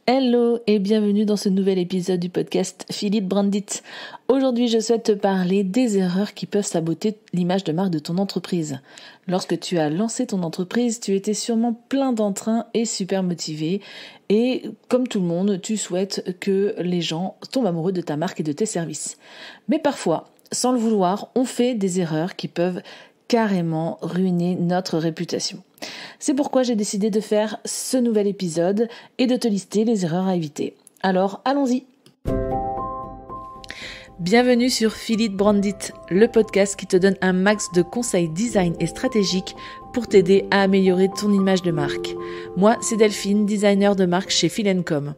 Hello et bienvenue dans ce nouvel épisode du podcast Feel It Brand It. Aujourd'hui, je souhaite te parler des erreurs qui peuvent saboter l'image de marque de ton entreprise. Lorsque tu as lancé ton entreprise, tu étais sûrement plein d'entrain et super motivé. Et comme tout le monde, tu souhaites que les gens tombent amoureux de ta marque et de tes services. Mais parfois, sans le vouloir, on fait des erreurs qui peuvent carrément ruiner notre réputation. C'est pourquoi j'ai décidé de faire ce nouvel épisode et de te lister les erreurs à éviter. Alors, allons-y! Bienvenue sur Feel It Brand It, le podcast qui te donne un max de conseils design et stratégiques pour t'aider à améliorer ton image de marque. Moi, c'est Delphine, designer de marque chez Feel & Com.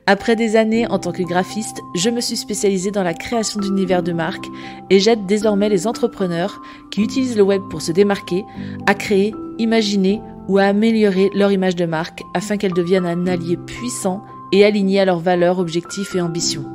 Après des années en tant que graphiste, je me suis spécialisée dans la création d'univers de marque et j'aide désormais les entrepreneurs qui utilisent le web pour se démarquer, à créer, imaginer ou à améliorer leur image de marque afin qu'elle devienne un allié puissant et aligné à leurs valeurs, objectifs et ambitions.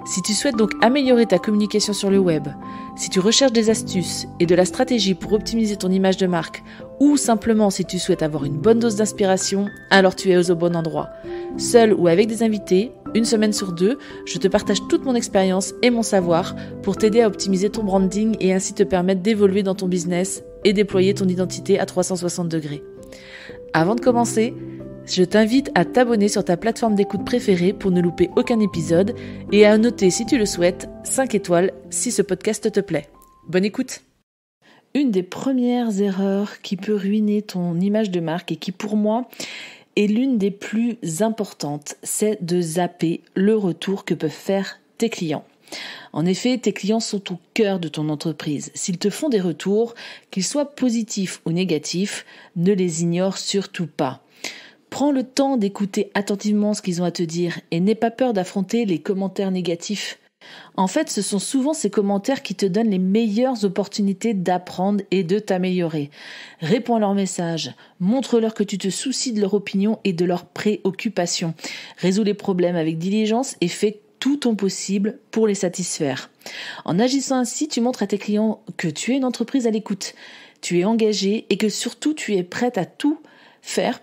Si tu souhaites donc améliorer ta communication sur le web, si tu recherches des astuces et de la stratégie pour optimiser ton image de marque, ou simplement si tu souhaites avoir une bonne dose d'inspiration, alors tu es au bon endroit. Seul ou avec des invités, une semaine sur 2, je te partage toute mon expérience et mon savoir pour t'aider à optimiser ton branding et ainsi te permettre d'évoluer dans ton business et déployer ton identité à 360 degrés. Avant de commencer, je t'invite à t'abonner sur ta plateforme d'écoute préférée pour ne louper aucun épisode et à noter, si tu le souhaites, 5 étoiles si ce podcast te plaît. Bonne écoute! Une des premières erreurs qui peut ruiner ton image de marque et qui pour moi est l'une des plus importantes, c'est de zapper le retour que peuvent faire tes clients. En effet, tes clients sont au cœur de ton entreprise. S'ils te font des retours, qu'ils soient positifs ou négatifs, ne les ignore surtout pas. Prends le temps d'écouter attentivement ce qu'ils ont à te dire et n'aie pas peur d'affronter les commentaires négatifs. En fait, ce sont souvent ces commentaires qui te donnent les meilleures opportunités d'apprendre et de t'améliorer. Réponds à leurs messages, montre-leur que tu te soucies de leur opinion et de leurs préoccupations. Résous les problèmes avec diligence et fais tout ton possible pour les satisfaire. En agissant ainsi, tu montres à tes clients que tu es une entreprise à l'écoute, tu es engagé et que surtout tu es prête à tout faire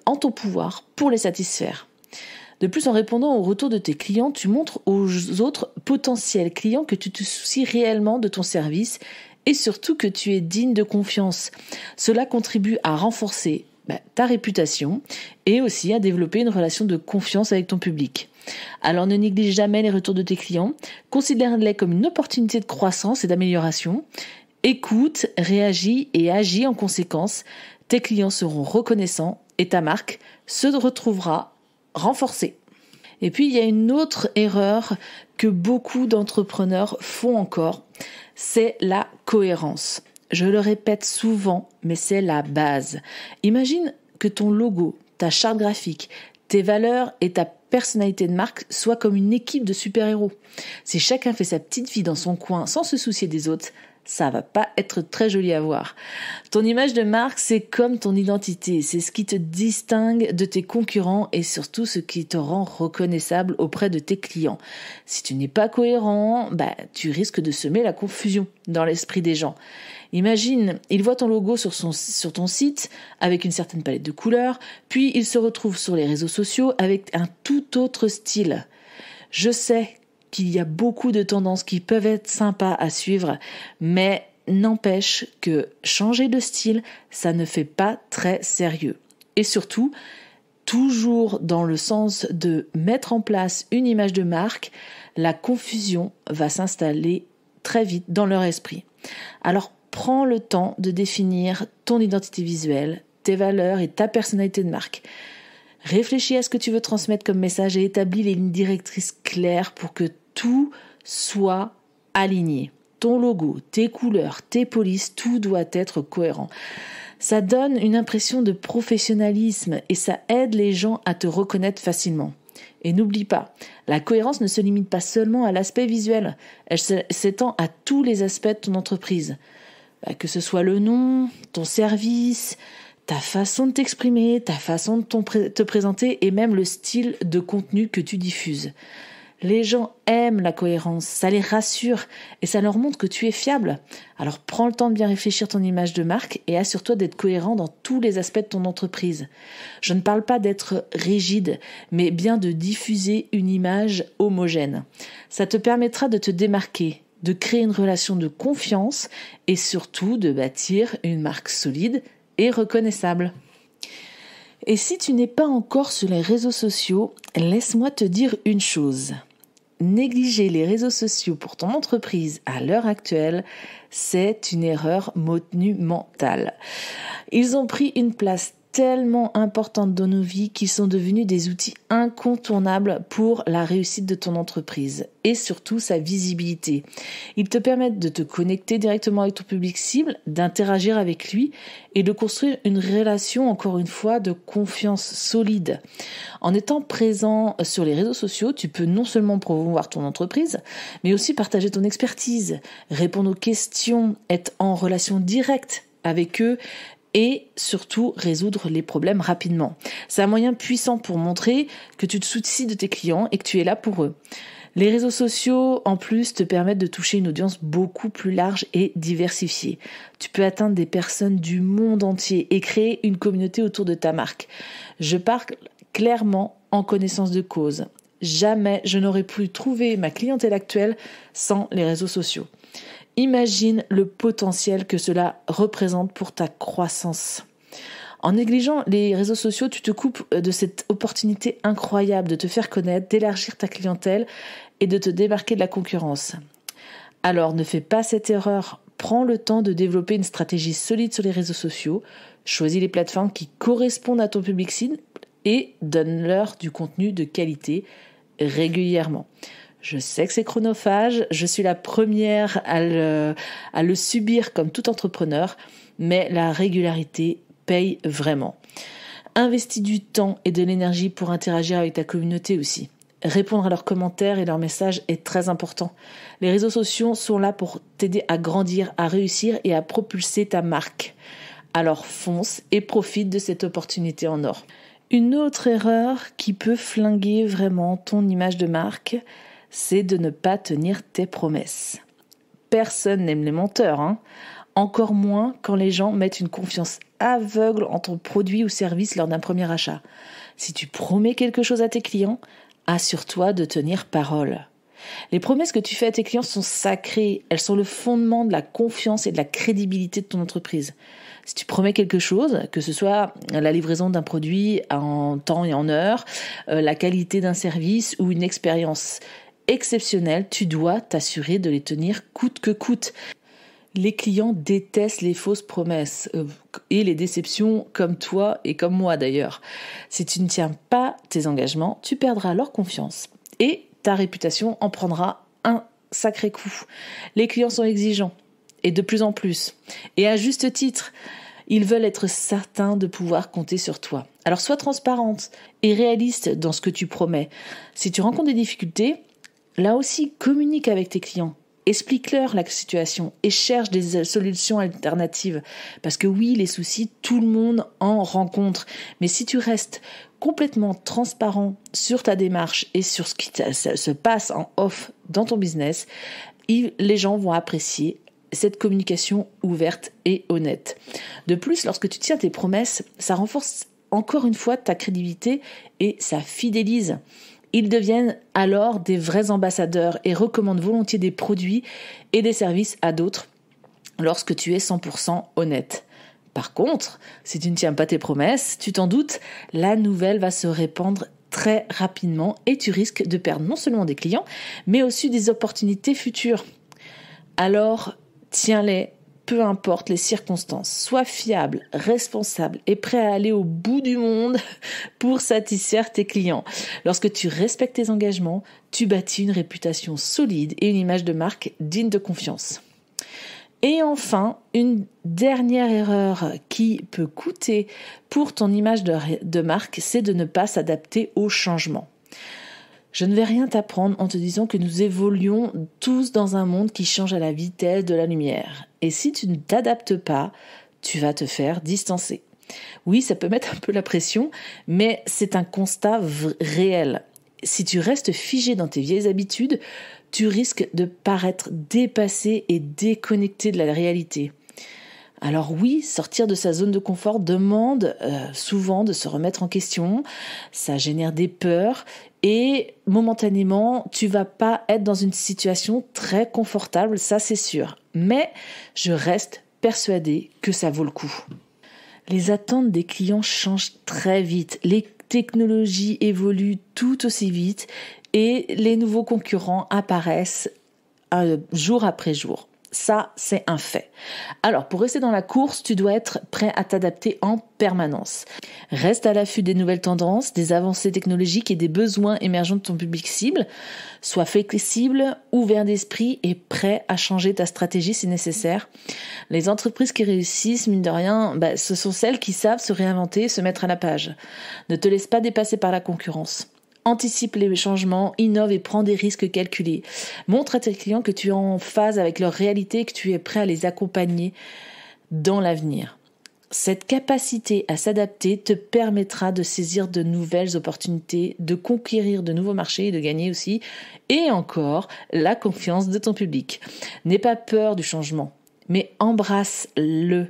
en ton pouvoir pour les satisfaire. De plus, en répondant aux retours de tes clients, tu montres aux autres potentiels clients que tu te soucies réellement de ton service et surtout que tu es digne de confiance. Cela contribue à renforcer ta réputation et aussi à développer une relation de confiance avec ton public. Alors ne néglige jamais les retours de tes clients, considère-les comme une opportunité de croissance et d'amélioration. Écoute, réagis et agis en conséquence. Tes clients seront reconnaissants et ta marque se retrouvera renforcée. Et puis, il y a une autre erreur que beaucoup d'entrepreneurs font encore, c'est la cohérence. Je le répète souvent, mais c'est la base. Imagine que ton logo, ta charte graphique, tes valeurs et ta personnalité de marque soient comme une équipe de super-héros. Si chacun fait sa petite vie dans son coin sans se soucier des autres, ça va pas être très joli à voir. Ton image de marque, c'est comme ton identité. C'est ce qui te distingue de tes concurrents et surtout ce qui te rend reconnaissable auprès de tes clients. Si tu n'es pas cohérent, tu risques de semer la confusion dans l'esprit des gens. Imagine, ils voient ton logo sur ton site avec une certaine palette de couleurs, puis ils se retrouvent sur les réseaux sociaux avec un tout autre style. Je sais qu'il y a beaucoup de tendances qui peuvent être sympas à suivre, mais n'empêche que changer de style, ça ne fait pas très sérieux. Et surtout, toujours dans le sens de mettre en place une image de marque, la confusion va s'installer très vite dans leur esprit. Alors, prends le temps de définir ton identité visuelle, tes valeurs et ta personnalité de marque. Réfléchis à ce que tu veux transmettre comme message et établis les lignes directrices claires pour que tout soit aligné. Ton logo, tes couleurs, tes polices, tout doit être cohérent. Ça donne une impression de professionnalisme et ça aide les gens à te reconnaître facilement. Et n'oublie pas, la cohérence ne se limite pas seulement à l'aspect visuel, elle s'étend à tous les aspects de ton entreprise. Que ce soit le nom, ton service, ta façon de t'exprimer, ta façon de te présenter et même le style de contenu que tu diffuses. Les gens aiment la cohérence, ça les rassure et ça leur montre que tu es fiable. Alors prends le temps de bien réfléchir ton image de marque et assure-toi d'être cohérent dans tous les aspects de ton entreprise. Je ne parle pas d'être rigide, mais bien de diffuser une image homogène. Ça te permettra de te démarquer, de créer une relation de confiance et surtout de bâtir une marque solide et reconnaissable. Et si tu n'es pas encore sur les réseaux sociaux, laisse-moi te dire une chose. Négliger les réseaux sociaux pour ton entreprise à l'heure actuelle, c'est une erreur monumentale. Ils ont pris une place tellement importante dans nos vies qu'ils sont devenus des outils incontournables pour la réussite de ton entreprise et surtout sa visibilité. Ils te permettent de te connecter directement avec ton public cible, d'interagir avec lui et de construire une relation, encore une fois, de confiance solide. En étant présent sur les réseaux sociaux, tu peux non seulement promouvoir ton entreprise, mais aussi partager ton expertise, répondre aux questions, être en relation directe avec eux et surtout résoudre les problèmes rapidement. C'est un moyen puissant pour montrer que tu te soucies de tes clients et que tu es là pour eux. Les réseaux sociaux, en plus, te permettent de toucher une audience beaucoup plus large et diversifiée. Tu peux atteindre des personnes du monde entier et créer une communauté autour de ta marque. Je parle clairement en connaissance de cause. Jamais je n'aurais pu trouver ma clientèle actuelle sans les réseaux sociaux. Imagine le potentiel que cela représente pour ta croissance. En négligeant les réseaux sociaux, tu te coupes de cette opportunité incroyable de te faire connaître, d'élargir ta clientèle et de te démarquer de la concurrence. Alors ne fais pas cette erreur. Prends le temps de développer une stratégie solide sur les réseaux sociaux. Choisis les plateformes qui correspondent à ton public cible et donne-leur du contenu de qualité régulièrement. Je sais que c'est chronophage, je suis la première à le subir comme tout entrepreneur, mais la régularité paye vraiment. Investis du temps et de l'énergie pour interagir avec ta communauté aussi. Répondre à leurs commentaires et leurs messages est très important. Les réseaux sociaux sont là pour t'aider à grandir, à réussir et à propulser ta marque. Alors fonce et profite de cette opportunité en or. Une autre erreur qui peut flinguer vraiment ton image de marque, c'est de ne pas tenir tes promesses. Personne n'aime les menteurs, Encore moins quand les gens mettent une confiance aveugle en ton produit ou service lors d'un premier achat. Si tu promets quelque chose à tes clients, assure-toi de tenir parole. Les promesses que tu fais à tes clients sont sacrées, elles sont le fondement de la confiance et de la crédibilité de ton entreprise. Si tu promets quelque chose, que ce soit la livraison d'un produit en temps et en heure, la qualité d'un service ou une expérience exceptionnelle, tu dois t'assurer de les tenir coûte que coûte. Les clients détestent les fausses promesses et les déceptions comme toi et comme moi d'ailleurs. Si tu ne tiens pas tes engagements, tu perdras leur confiance et ta réputation en prendra un sacré coup. Les clients sont exigeants et de plus en plus. Et à juste titre, ils veulent être certains de pouvoir compter sur toi. Alors sois transparente et réaliste dans ce que tu promets. Si tu rencontres des difficultés, là aussi, communique avec tes clients. Explique-leur la situation et cherche des solutions alternatives. Parce que oui, les soucis, tout le monde en rencontre. Mais si tu restes complètement transparent sur ta démarche et sur ce qui se passe en off dans ton business, les gens vont apprécier cette communication ouverte et honnête. De plus, lorsque tu tiens tes promesses, ça renforce encore une fois ta crédibilité et ça fidélise. Ils deviennent alors des vrais ambassadeurs et recommandent volontiers des produits et des services à d'autres lorsque tu es 100% honnête. Par contre, si tu ne tiens pas tes promesses, tu t'en doutes, la nouvelle va se répandre très rapidement et tu risques de perdre non seulement des clients, mais aussi des opportunités futures. Alors, tiens-les, peu importe les circonstances. Sois fiable, responsable et prêt à aller au bout du monde pour satisfaire tes clients. Lorsque tu respectes tes engagements, tu bâtis une réputation solide et une image de marque digne de confiance. Et enfin, une dernière erreur qui peut coûter pour ton image de marque, c'est de ne pas s'adapter au changement. Je ne vais rien t'apprendre en te disant que nous évoluons tous dans un monde qui change à la vitesse de la lumière. Et si tu ne t'adaptes pas, tu vas te faire distancer. Oui, ça peut mettre un peu la pression, mais c'est un constat réel. Si tu restes figé dans tes vieilles habitudes, tu risques de paraître dépassé et déconnecté de la réalité. Alors oui, sortir de sa zone de confort demande souvent de se remettre en question, ça génère des peurs et momentanément, tu vas pas être dans une situation très confortable, ça c'est sûr. Mais je reste persuadée que ça vaut le coup. Les attentes des clients changent très vite, les technologies évoluent tout aussi vite et les nouveaux concurrents apparaissent jour après jour. Ça, c'est un fait. Alors, pour rester dans la course, tu dois être prêt à t'adapter en permanence. Reste à l'affût des nouvelles tendances, des avancées technologiques et des besoins émergents de ton public cible. Sois flexible, ouvert d'esprit et prêt à changer ta stratégie si nécessaire. Les entreprises qui réussissent, mine de rien, ce sont celles qui savent se réinventer, se mettre à la page. Ne te laisse pas dépasser par la concurrence. Anticipe les changements, innove et prends des risques calculés. Montre à tes clients que tu es en phase avec leur réalité et que tu es prêt à les accompagner dans l'avenir. Cette capacité à s'adapter te permettra de saisir de nouvelles opportunités, de conquérir de nouveaux marchés et de gagner aussi, et encore, la confiance de ton public. N'aie pas peur du changement, mais embrasse-le.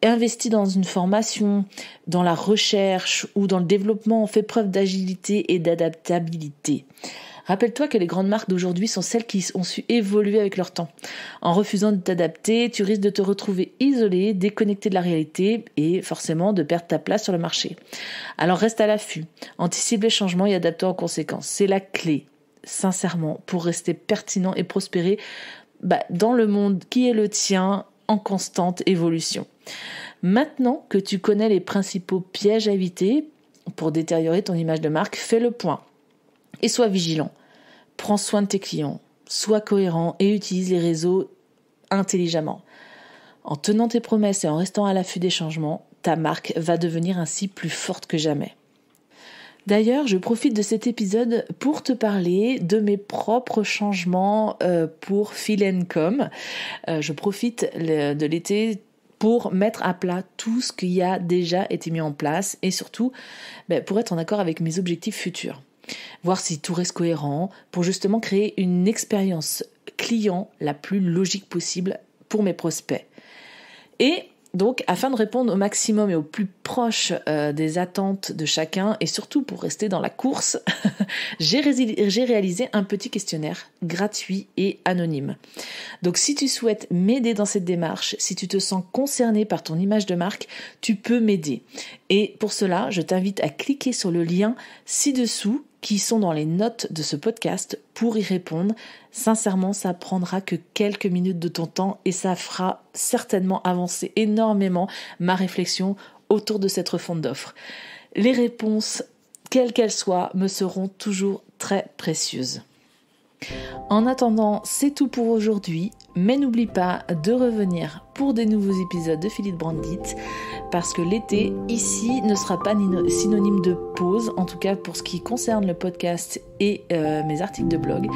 Investis dans une formation, dans la recherche ou dans le développement, fais preuve d'agilité et d'adaptabilité. Rappelle-toi que les grandes marques d'aujourd'hui sont celles qui ont su évoluer avec leur temps. En refusant de t'adapter, tu risques de te retrouver isolé, déconnecté de la réalité et forcément de perdre ta place sur le marché. Alors reste à l'affût, anticipe les changements et adapte-toi en conséquence. C'est la clé, sincèrement, pour rester pertinent et prospérer dans le monde qui est le tien en constante évolution. Maintenant que tu connais les principaux pièges à éviter pour détériorer ton image de marque, fais le point et sois vigilant. Prends soin de tes clients, sois cohérent et utilise les réseaux intelligemment. En tenant tes promesses et en restant à l'affût des changements, ta marque va devenir ainsi plus forte que jamais. D'ailleurs, je profite de cet épisode pour te parler de mes propres changements pour Feel&Com. Je profite de l'été pour mettre à plat tout ce qui a déjà été mis en place et surtout pour être en accord avec mes objectifs futurs. Voir si tout reste cohérent pour justement créer une expérience client la plus logique possible pour mes prospects. Et donc, afin de répondre au maximum et au plus proche des attentes de chacun et surtout pour rester dans la course, j'ai réalisé un petit questionnaire gratuit et anonyme. Donc, si tu souhaites m'aider dans cette démarche, si tu te sens concerné par ton image de marque, tu peux m'aider. Et pour cela, je t'invite à cliquer sur le lien ci-dessous qui sont dans les notes de ce podcast pour y répondre. Sincèrement, ça prendra que quelques minutes de ton temps et ça fera certainement avancer énormément ma réflexion autour de cette refonte d'offres. Les réponses, quelles qu'elles soient, me seront toujours très précieuses. En attendant, c'est tout pour aujourd'hui, mais n'oublie pas de revenir pour des nouveaux épisodes de Philippe Brandit, parce que l'été, ici, ne sera pas synonyme de pause, en tout cas pour ce qui concerne le podcast et mes articles de blog.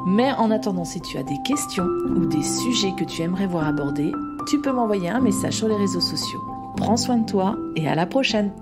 Mais en attendant, si tu as des questions ou des sujets que tu aimerais voir abordés, tu peux m'envoyer un message sur les réseaux sociaux. Prends soin de toi et à la prochaine!